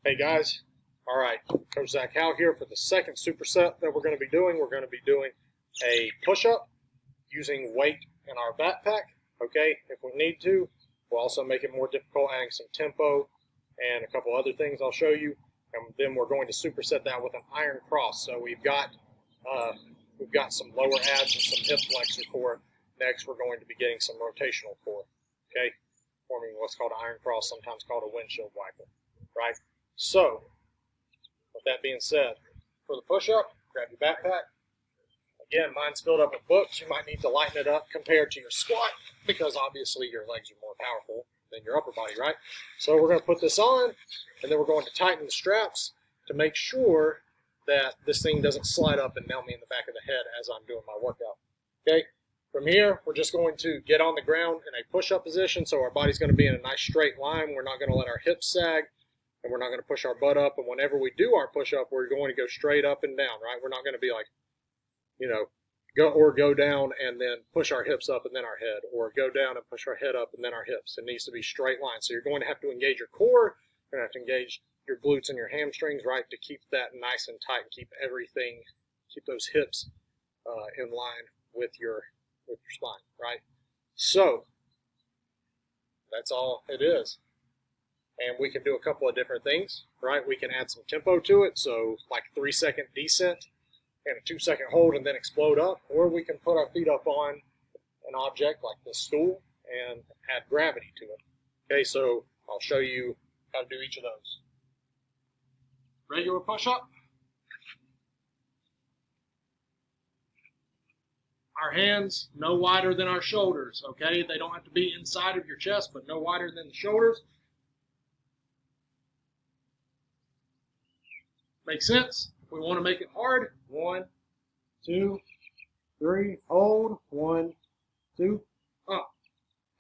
Hey guys, all right, Coach Zach Howe here for the second superset that we're going to be doing. We're going to be doing a push-up using weight in our backpack, okay, if we need to. We'll also make it more difficult, adding some tempo and a couple other things I'll show you. And then we're going to superset that with an iron cross. So we've got some lower abs and some hip flexor core. Next, we're going to be getting some rotational core, okay, forming what's called an iron cross, sometimes called a windshield wiper, right? So, with that being said, for the push-up, grab your backpack. Again, mine's filled up with books. You might need to lighten it up compared to your squat because obviously your legs are more powerful than your upper body, right? So we're going to put this on, and then we're going to tighten the straps to make sure that this thing doesn't slide up and nail me in the back of the head as I'm doing my workout, okay? From here, we're just going to get on the ground in a push-up position, so our body's going to be in a nice straight line. We're not going to let our hips sag, and we're not going to push our butt up. And whenever we do our push-up, we're going to go straight up and down, right? We're not going to be like, go down and then push our hips up and then our head, or go down and push our head up and then our hips. It needs to be straight line. So you're going to have to engage your core. You're going to have to engage your glutes and your hamstrings, right, to keep that nice and tight and keep those hips in line with your spine, right? So that's all it is. And we can do a couple of different things, right? We can add some tempo to it, so like 3-second descent and a 2-second hold and then explode up, or we can put our feet up on an object like this stool and add gravity to it. Okay, so I'll show you how to do each of those. Regular push-up. Our hands no wider than our shoulders, okay? They don't have to be inside of your chest, but no wider than the shoulders. Make sense? If we want to make it hard, 1, 2, 3, hold, 1, 2, up.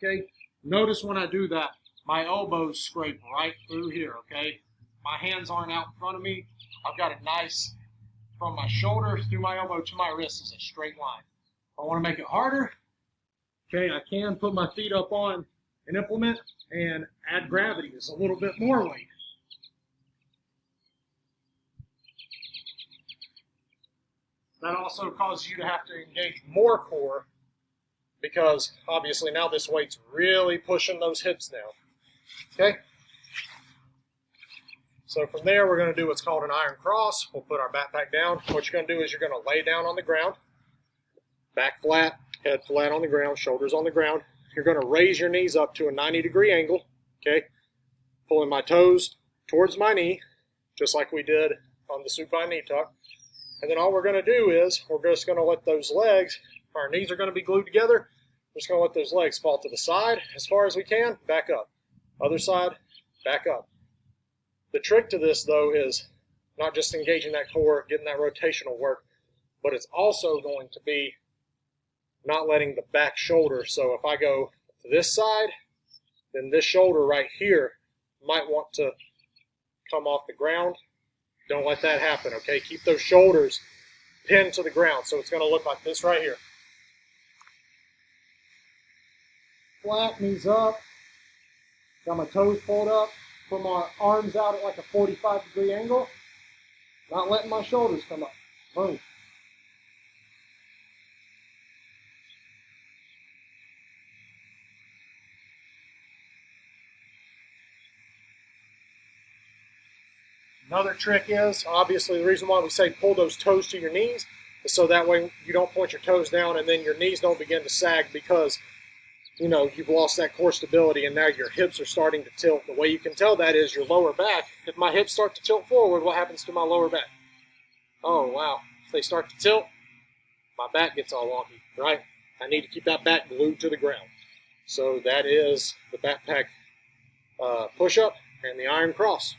Okay? Notice when I do that, my elbows scrape right through here, okay? My hands aren't out in front of me. I've got it nice from my shoulder through my elbow to my wrist is a straight line. If I want to make it harder, okay, I can put my feet up on an implement and add gravity. It's a little bit more weight. That also causes you to have to engage more core because obviously now this weight's really pushing those hips down. Okay? So from there, we're going to do what's called an iron cross. We'll put our backpack down. What you're going to do is you're going to lay down on the ground, back flat, head flat on the ground, shoulders on the ground. You're going to raise your knees up to a 90-degree angle, okay? Pulling my toes towards my knee, just like we did on the supine knee tuck. And then all we're going to do is we're just going to let those legs, our knees are going to be glued together. We're just going to let those legs fall to the side as far as we can, back up. Other side, back up. The trick to this, though, is not just engaging that core, getting that rotational work, but it's also going to be not letting the back shoulder. So if I go to this side, then this shoulder right here might want to come off the ground. Don't let that happen, okay? Keep those shoulders pinned to the ground. So it's going to look like this right here. Flat, knees up. Got my toes pulled up. Put my arms out at like a 45-degree angle. Not letting my shoulders come up. Boom. Another trick is, obviously, the reason why we say pull those toes to your knees is so that way you don't point your toes down and then your knees don't begin to sag because, you've lost that core stability and now your hips are starting to tilt. The way you can tell that is your lower back. If my hips start to tilt forward, what happens to my lower back? Oh, wow. If they start to tilt, my back gets all wonky, right? I need to keep that back glued to the ground. So that is the backpack push-up and the iron cross.